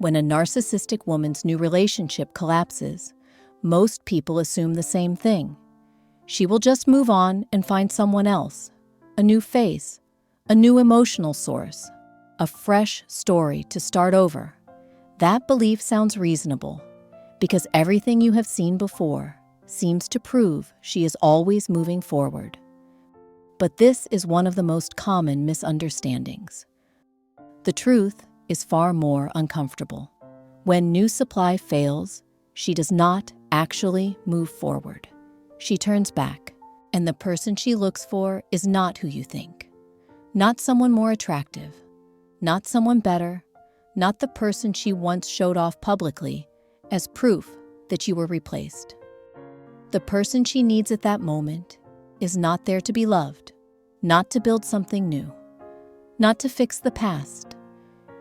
When a narcissistic woman's new relationship collapses, most people assume the same thing. She will just move on and find someone else, a new face, a new emotional source, a fresh story to start over. That belief sounds reasonable because everything you have seen before seems to prove she is always moving forward. But this is one of the most common misunderstandings. The truth is far more uncomfortable. When new supply fails, she does not actually move forward. She turns back, and the person she looks for is not who you think. Not someone more attractive, not someone better, not the person she once showed off publicly as proof that you were replaced. The person she needs at that moment is not there to be loved, not to build something new, not to fix the past.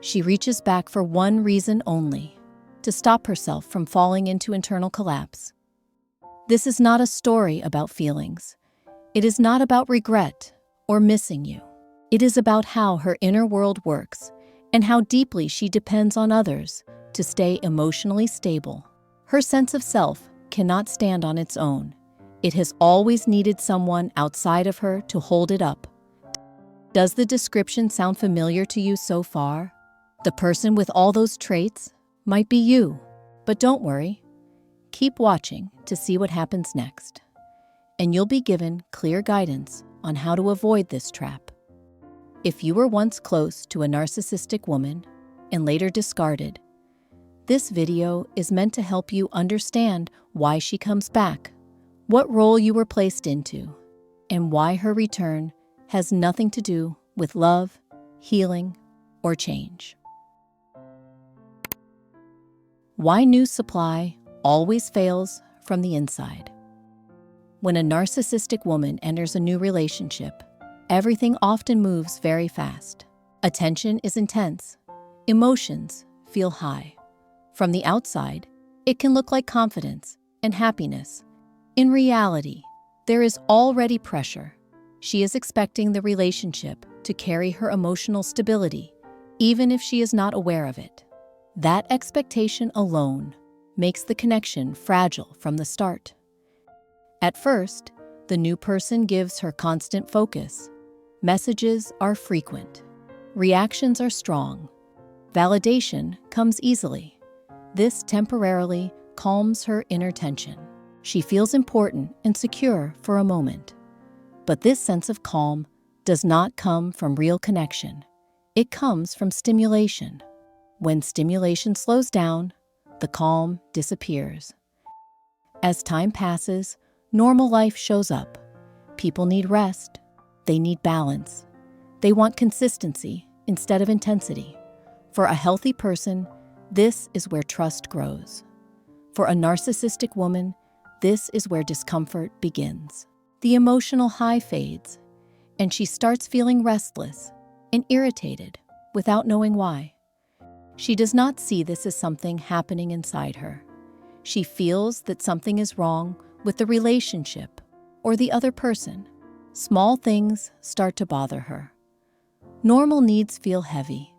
She reaches back for one reason only: to stop herself from falling into internal collapse. This is not a story about feelings. It is not about regret or missing you. It is about how her inner world works and how deeply she depends on others to stay emotionally stable. Her sense of self cannot stand on its own. It has always needed someone outside of her to hold it up. Does the description sound familiar to you so far? The person with all those traits might be you, but don't worry. Keep watching to see what happens next, and you'll be given clear guidance on how to avoid this trap. If you were once close to a narcissistic woman and later discarded, this video is meant to help you understand why she comes back, what role you were placed into, and why her return has nothing to do with love, healing, or change. Why new supply always fails from the inside. When a narcissistic woman enters a new relationship, everything often moves very fast. Attention is intense. Emotions feel high. From the outside, it can look like confidence and happiness. In reality, there is already pressure. She is expecting the relationship to carry her emotional stability, even if she is not aware of it. That expectation alone makes the connection fragile from the start. At first, the new person gives her constant focus. Messages are frequent. Reactions are strong. Validation comes easily. This temporarily calms her inner tension. She feels important and secure for a moment. But this sense of calm does not come from real connection. It comes from stimulation. When stimulation slows down, the calm disappears. As time passes, normal life shows up. People need rest. They need balance. They want consistency instead of intensity. For a healthy person, this is where trust grows. For a narcissistic woman, this is where discomfort begins. The emotional high fades, and she starts feeling restless and irritated without knowing why. She does not see this as something happening inside her. She feels that something is wrong with the relationship or the other person. Small things start to bother her. Normal needs feel heavy.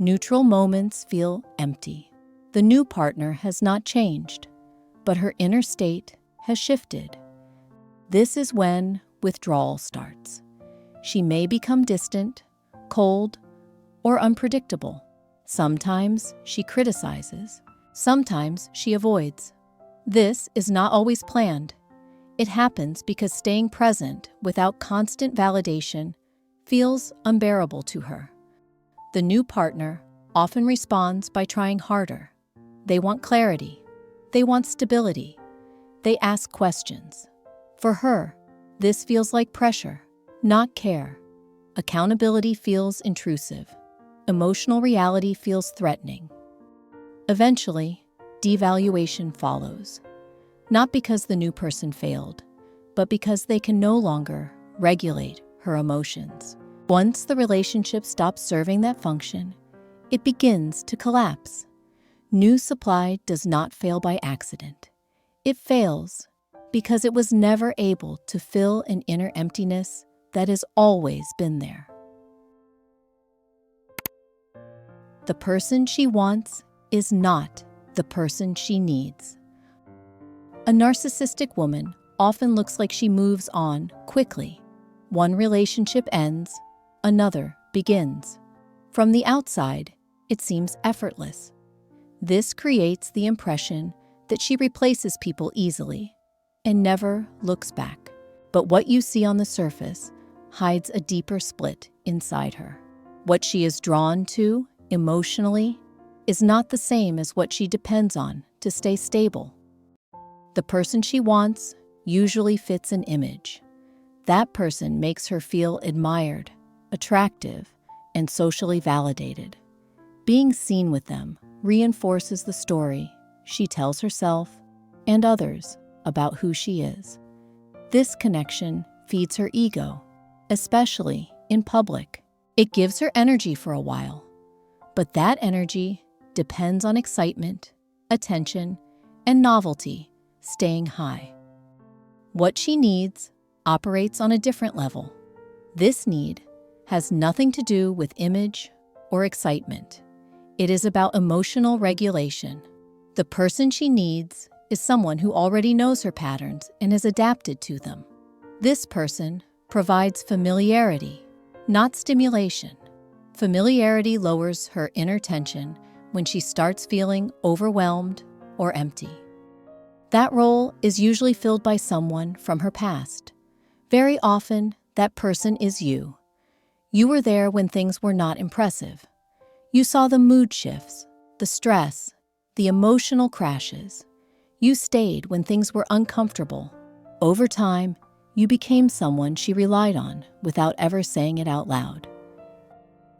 Neutral moments feel empty. The new partner has not changed, but her inner state has shifted. This is when withdrawal starts. She may become distant, cold, or unpredictable. Sometimes she criticizes. Sometimes she avoids. This is not always planned. It happens because staying present without constant validation feels unbearable to her. The new partner often responds by trying harder. They want clarity. They want stability. They ask questions. For her, this feels like pressure, not care. Accountability feels intrusive. Emotional reality feels threatening. Eventually, devaluation follows. Not because the new person failed, but because they can no longer regulate her emotions. Once the relationship stops serving that function, it begins to collapse. New supply does not fail by accident. It fails because it was never able to fill an inner emptiness that has always been there. The person she wants is not the person she needs. A narcissistic woman often looks like she moves on quickly. One relationship ends, another begins. From the outside, it seems effortless. This creates the impression that she replaces people easily and never looks back. But what you see on the surface hides a deeper split inside her. What she is drawn to emotionally is not the same as what she depends on to stay stable. The person she wants usually fits an image. That person makes her feel admired, attractive, and socially validated. Being seen with them reinforces the story she tells herself and others about who she is. This connection feeds her ego, especially in public. It gives her energy for a while, but that energy depends on excitement, attention, and novelty staying high. What she needs operates on a different level. This need has nothing to do with image or excitement. It is about emotional regulation. The person she needs is someone who already knows her patterns and has adapted to them. This person provides familiarity, not stimulation. Familiarity lowers her inner tension when she starts feeling overwhelmed or empty. That role is usually filled by someone from her past. Very often, that person is you. You were there when things were not impressive. You saw the mood shifts, the stress, the emotional crashes. You stayed when things were uncomfortable. Over time, you became someone she relied on without ever saying it out loud.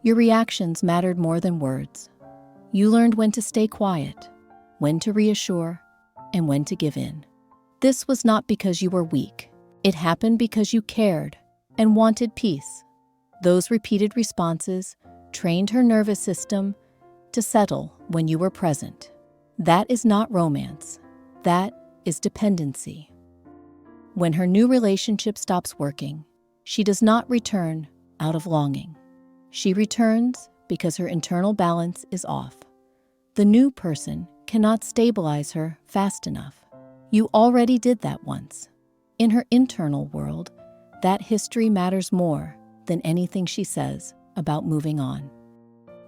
Your reactions mattered more than words. You learned when to stay quiet, when to reassure, and when to give in. This was not because you were weak. It happened because you cared and wanted peace. Those repeated responses trained her nervous system to settle when you were present. That is not romance. That is dependency. When her new relationship stops working, she does not return out of longing. She returns because her internal balance is off. The new person cannot stabilize her fast enough. You already did that once. In her internal world, that history matters more than anything she says about moving on.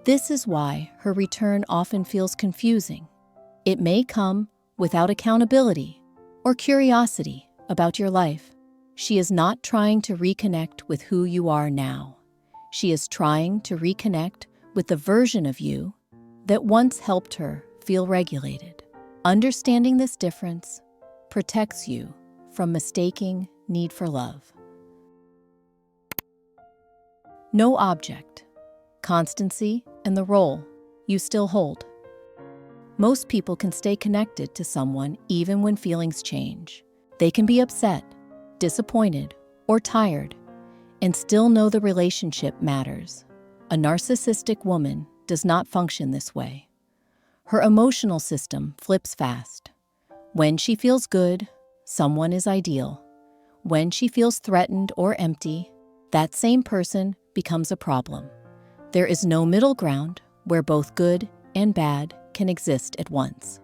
This is why her return often feels confusing. It may come without accountability or curiosity about your life. She is not trying to reconnect with who you are now. She is trying to reconnect with the version of you that once helped her feel regulated. Understanding this difference protects you from mistaking need for love. No object, constancy, and the role you still hold. Most people can stay connected to someone even when feelings change. They can be upset, disappointed, or tired, and still know the relationship matters. A narcissistic woman does not function this way. Her emotional system flips fast. When she feels good, someone is ideal. When she feels threatened or empty, that same person becomes a problem. There is no middle ground where both good and bad can exist at once.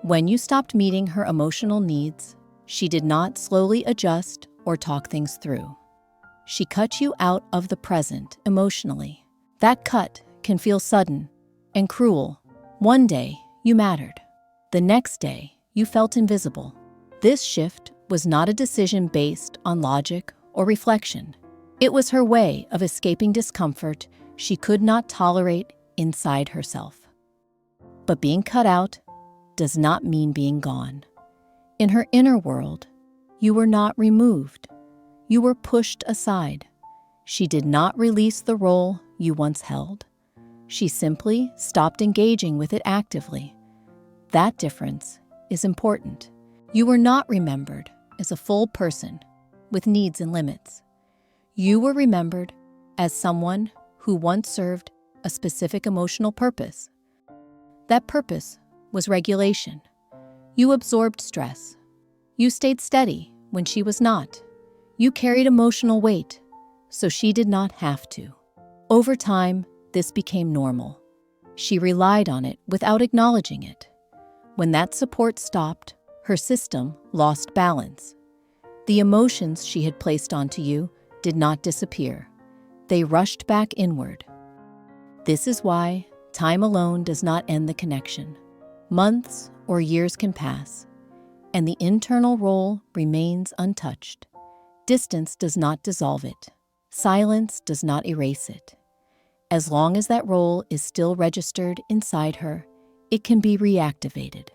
When you stopped meeting her emotional needs, she did not slowly adjust or talk things through. She cut you out of the present emotionally. That cut can feel sudden and cruel. One day, you mattered. The next day, you felt invisible. This shift was not a decision based on logic or reflection. It was her way of escaping discomfort she could not tolerate inside herself. But being cut out does not mean being gone. In her inner world, you were not removed. You were pushed aside. She did not release the role you once held. She simply stopped engaging with it actively. That difference is important. You were not remembered as a full person with needs and limits. You were remembered as someone who once served a specific emotional purpose. That purpose was regulation. You absorbed stress. You stayed steady when she was not. You carried emotional weight, so she did not have to. Over time, this became normal. She relied on it without acknowledging it. When that support stopped, her system lost balance. The emotions she had placed onto you did not disappear. They rushed back inward. This is why time alone does not end the connection. Months or years can pass, and the internal role remains untouched. Distance does not dissolve it. Silence does not erase it. As long as that role is still registered inside her, it can be reactivated.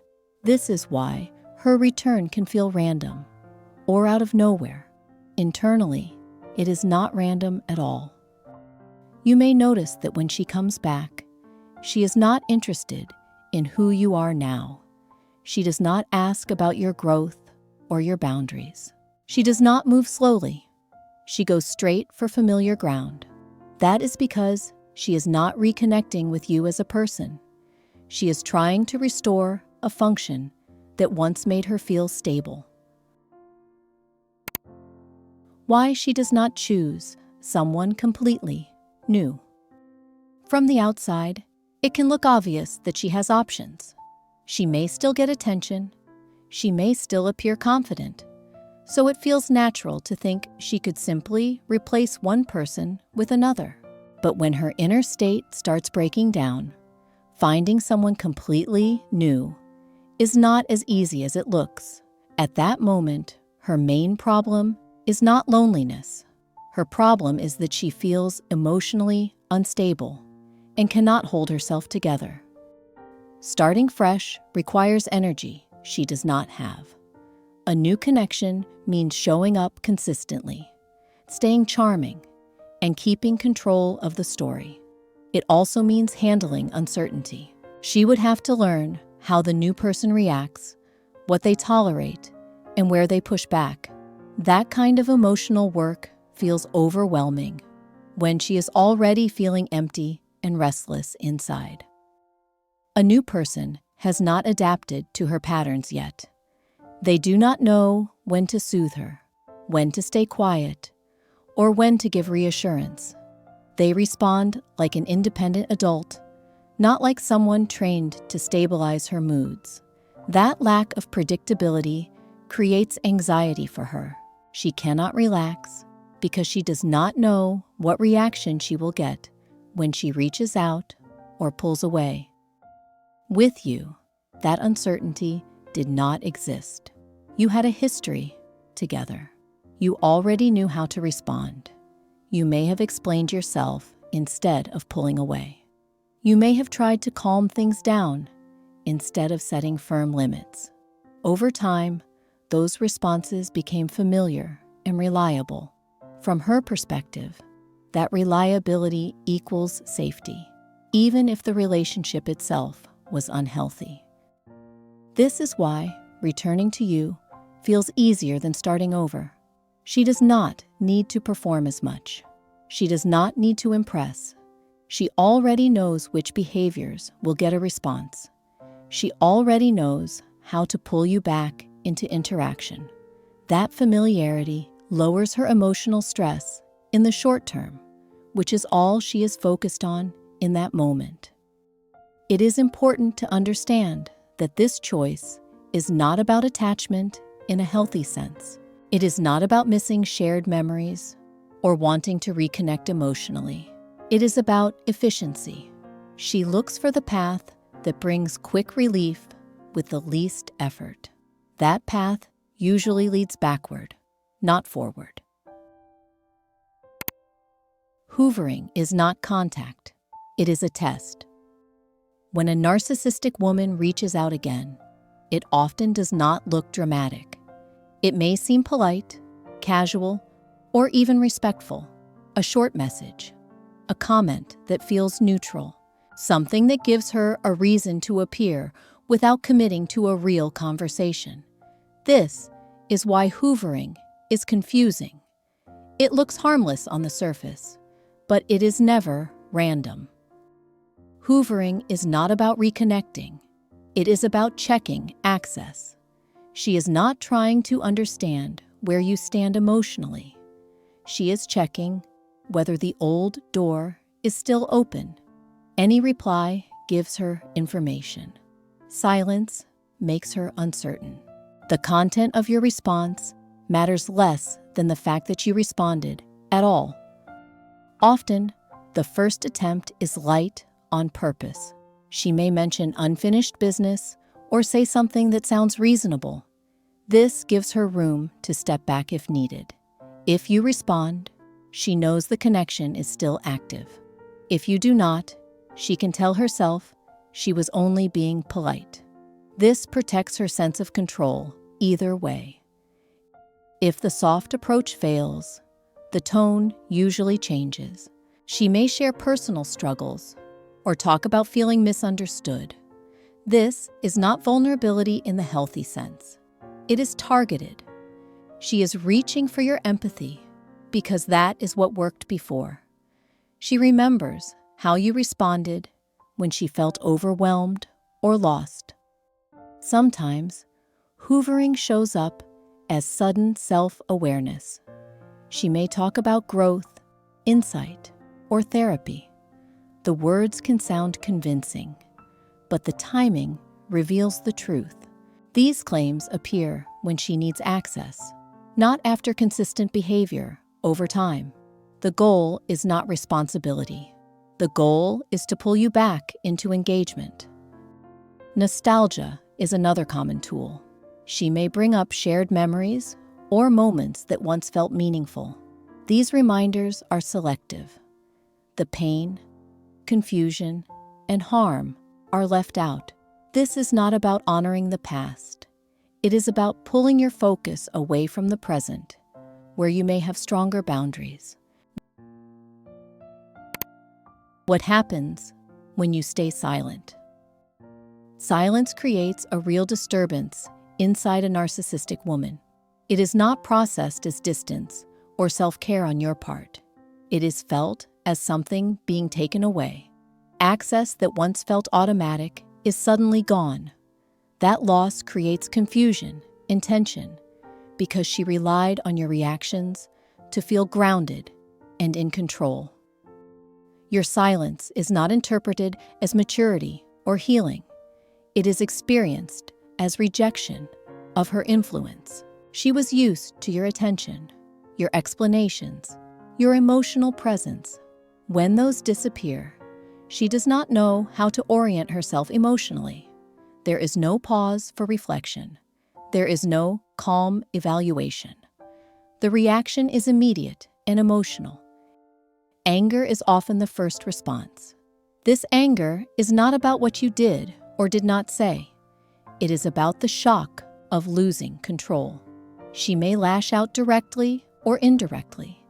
This is why her return can feel random or out of nowhere. Internally, it is not random at all. You may notice that when she comes back, she is not interested in who you are now. She does not ask about your growth or your boundaries. She does not move slowly. She goes straight for familiar ground. That is because she is not reconnecting with you as a person. She is trying to restore a function that once made her feel stable. Why she does not choose someone completely new. From the outside, it can look obvious that she has options. She may still get attention. She may still appear confident. So it feels natural to think she could simply replace one person with another. But when her inner state starts breaking down, finding someone completely new is not as easy as it looks. At that moment, her main problem is not loneliness. Her problem is that she feels emotionally unstable and cannot hold herself together. Starting fresh requires energy she does not have. A new connection means showing up consistently, staying charming, and keeping control of the story. It also means handling uncertainty. She would have to learn how the new person reacts, what they tolerate, and where they push back. That kind of emotional work feels overwhelming when she is already feeling empty and restless inside. A new person has not adapted to her patterns yet. They do not know when to soothe her, when to stay quiet, or when to give reassurance. They respond like an independent adult, not like someone trained to stabilize her moods. That lack of predictability creates anxiety for her. She cannot relax because she does not know what reaction she will get when she reaches out or pulls away. With you, that uncertainty did not exist. You had a history together. You already knew how to respond. You may have explained yourself instead of pulling away. You may have tried to calm things down instead of setting firm limits. Over time, those responses became familiar and reliable. From her perspective, that reliability equals safety, even if the relationship itself was unhealthy. This is why returning to you feels easier than starting over. She does not need to perform as much. She does not need to impress. She already knows which behaviors will get a response. She already knows how to pull you back into interaction. That familiarity lowers her emotional stress in the short term, which is all she is focused on in that moment. It is important to understand that this choice is not about attachment in a healthy sense. It is not about missing shared memories or wanting to reconnect emotionally. It is about efficiency. She looks for the path that brings quick relief with the least effort. That path usually leads backward, not forward. Hoovering is not contact. It is a test. When a narcissistic woman reaches out again, it often does not look dramatic. It may seem polite, casual, or even respectful. A short message, a comment that feels neutral, something that gives her a reason to appear without committing to a real conversation. This is why hoovering is confusing. It looks harmless on the surface, but it is never random. Hoovering is not about reconnecting. It is about checking access. She is not trying to understand where you stand emotionally. She is checking whether the old door is still open. Any reply gives her information. Silence makes her uncertain. The content of your response matters less than the fact that you responded at all. Often, the first attempt is light on purpose. She may mention unfinished business or say something that sounds reasonable. This gives her room to step back if needed. If you respond, she knows the connection is still active. If you do not, she can tell herself she was only being polite. This protects her sense of control either way. If the soft approach fails, the tone usually changes. She may share personal struggles or talk about feeling misunderstood. This is not vulnerability in the healthy sense. It is targeted. She is reaching for your empathy because that is what worked before. She remembers how you responded when she felt overwhelmed or lost. Sometimes, hoovering shows up as sudden self-awareness. She may talk about growth, insight, or therapy. The words can sound convincing, but the timing reveals the truth. These claims appear when she needs access, not after consistent behavior over time. The goal is not responsibility. The goal is to pull you back into engagement. Nostalgia is another common tool. She may bring up shared memories or moments that once felt meaningful. These reminders are selective. The pain, confusion, and harm are left out. This is not about honoring the past. It is about pulling your focus away from the present, where you may have stronger boundaries. What happens when you stay silent? Silence creates a real disturbance inside a narcissistic woman. It is not processed as distance or self-care on your part. It is felt as something being taken away. Access that once felt automatic is suddenly gone. That loss creates confusion and tension because she relied on your reactions to feel grounded and in control. Your silence is not interpreted as maturity or healing. It is experienced as rejection of her influence. She was used to your attention, your explanations, your emotional presence. When those disappear, she does not know how to orient herself emotionally. There is no pause for reflection. There is no calm evaluation. The reaction is immediate and emotional. Anger is often the first response. This anger is not about what you did or did not say. It is about the shock of losing control. She may lash out directly or indirectly.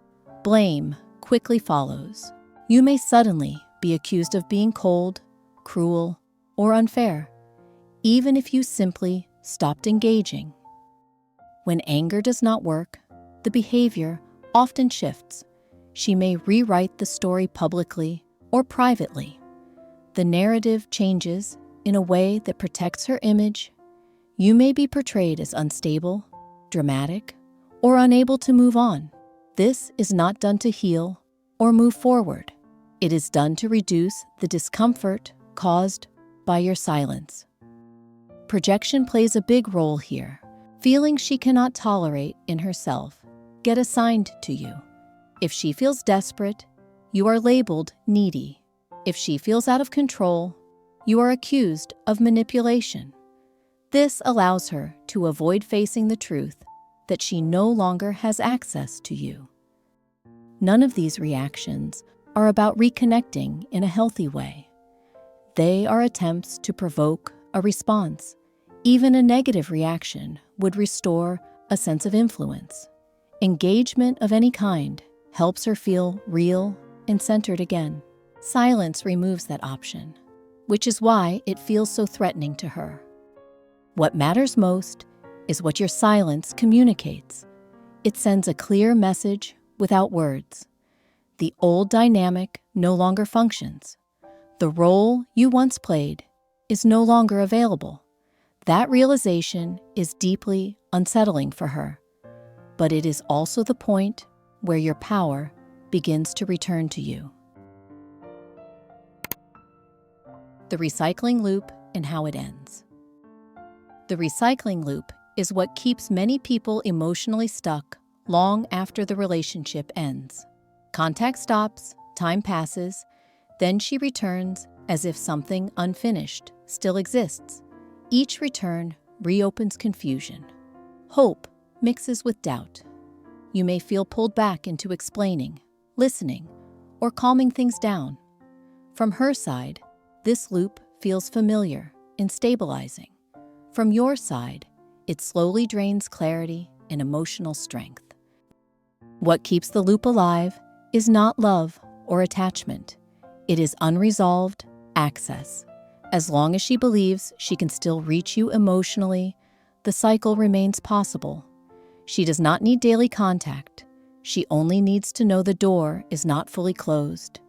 Blame quickly follows. You may suddenly be accused of being cold, cruel, or unfair, even if you simply stopped engaging. When anger does not work, the behavior often shifts. She may rewrite the story publicly or privately. The narrative changes in a way that protects her image. You may be portrayed as unstable, dramatic, or unable to move on. This is not done to heal or move forward. It is done to reduce the discomfort caused by your silence. Projection plays a big role here. Feelings she cannot tolerate in herself get assigned to you. If she feels desperate, you are labeled needy. If she feels out of control, you are accused of manipulation. This allows her to avoid facing the truth that she no longer has access to you. None of these reactions are about reconnecting in a healthy way. They are attempts to provoke a response. Even a negative reaction would restore a sense of influence. Engagement of any kind helps her feel real and centered again. Silence removes that option, which is why it feels so threatening to her. What matters most is what your silence communicates. It sends a clear message without words. The old dynamic no longer functions. The role you once played is no longer available. That realization is deeply unsettling for her, but it is also the point where your power begins to return to you. the recycling loop and how it ends. The recycling loop is what keeps many people emotionally stuck long after the relationship ends. Contact stops, time passes, then she returns as if something unfinished still exists. Each return reopens confusion. Hope mixes with doubt. You may feel pulled back into explaining, listening, or calming things down. From her side, this loop feels familiar and stabilizing. From your side, it slowly drains clarity and emotional strength. What keeps the loop alive is not love or attachment. It is unresolved access. As long as she believes she can still reach you emotionally, the cycle remains possible. She does not need daily contact. She only needs to know the door is not fully closed.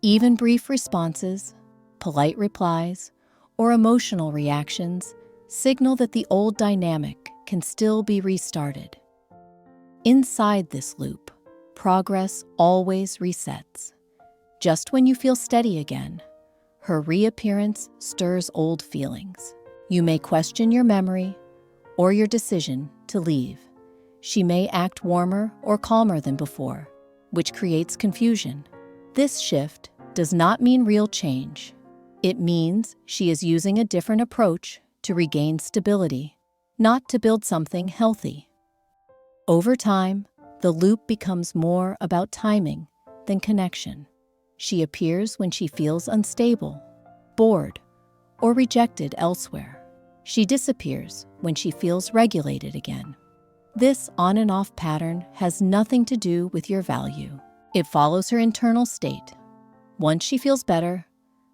Even brief responses, polite replies, or emotional reactions signal that the old dynamic can still be restarted. Inside this loop, progress always resets. Just when you feel steady again, her reappearance stirs old feelings. You may question your memory or your decision to leave. She may act warmer or calmer than before, which creates confusion. This shift does not mean real change. It means she is using a different approach to regain stability, not to build something healthy. Over time, the loop becomes more about timing than connection. She appears when she feels unstable, bored, or rejected elsewhere. She disappears when she feels regulated again. This on and off pattern has nothing to do with your value. It follows her internal state. Once she feels better,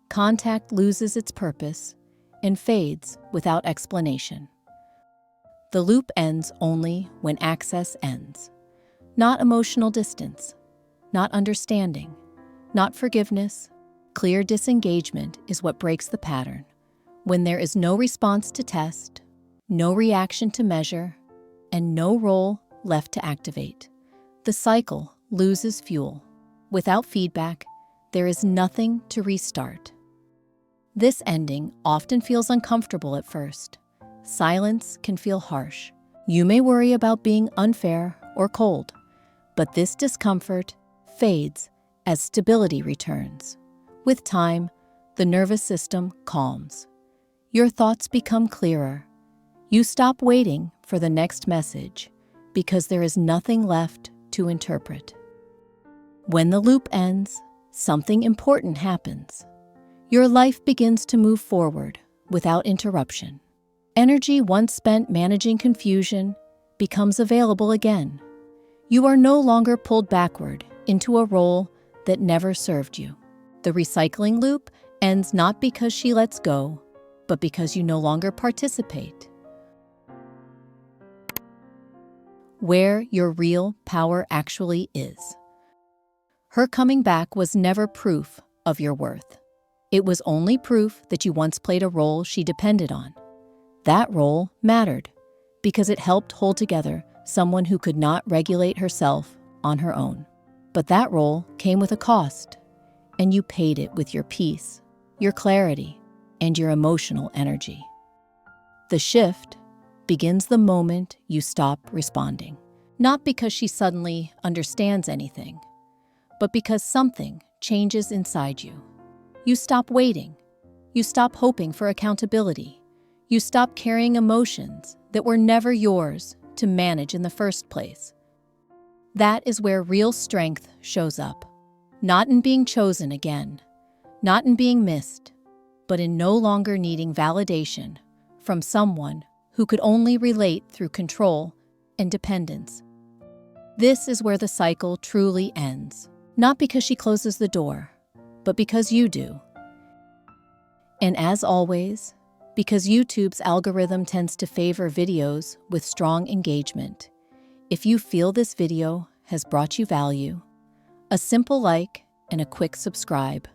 contact loses its purpose and fades without explanation. The loop ends only when access ends. Not emotional distance, not understanding, not forgiveness. Clear disengagement is what breaks the pattern. When there is no response to test, no reaction to measure, and no role left to activate, the cycle loses fuel. Without feedback, there is nothing to restart. This ending often feels uncomfortable at first. Silence can feel harsh. You may worry about being unfair or cold, but this discomfort fades as stability returns. With time, the nervous system calms. Your thoughts become clearer. You stop waiting for the next message because there is nothing left to interpret. When the loop ends, something important happens. Your life begins to move forward without interruption. Energy once spent managing confusion becomes available again. You are no longer pulled backward into a role that never served you. The recycling loop ends not because she lets go, but because you no longer participate. Where your real power actually is. Her coming back was never proof of your worth. It was only proof that you once played a role she depended on. That role mattered because it helped hold together someone who could not regulate herself on her own. But that role came with a cost, and you paid it with your peace, your clarity, and your emotional energy. The shift begins the moment you stop responding, not because she suddenly understands anything, but because something changes inside you. You stop waiting. You stop hoping for accountability. You stop carrying emotions that were never yours to manage in the first place. That is where real strength shows up. Not in being chosen again, not in being missed, but in no longer needing validation from someone who could only relate through control and dependence. This is where the cycle truly ends, not because she closes the door, but because you do. And as always, because YouTube's algorithm tends to favor videos with strong engagement, if you feel this video has brought you value, a simple like and a quick subscribe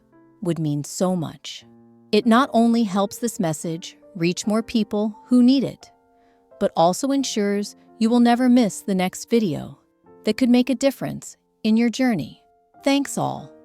would mean so much. It not only helps this message reach more people who need it, but also ensures you will never miss the next video that could make a difference in your journey. Thanks all.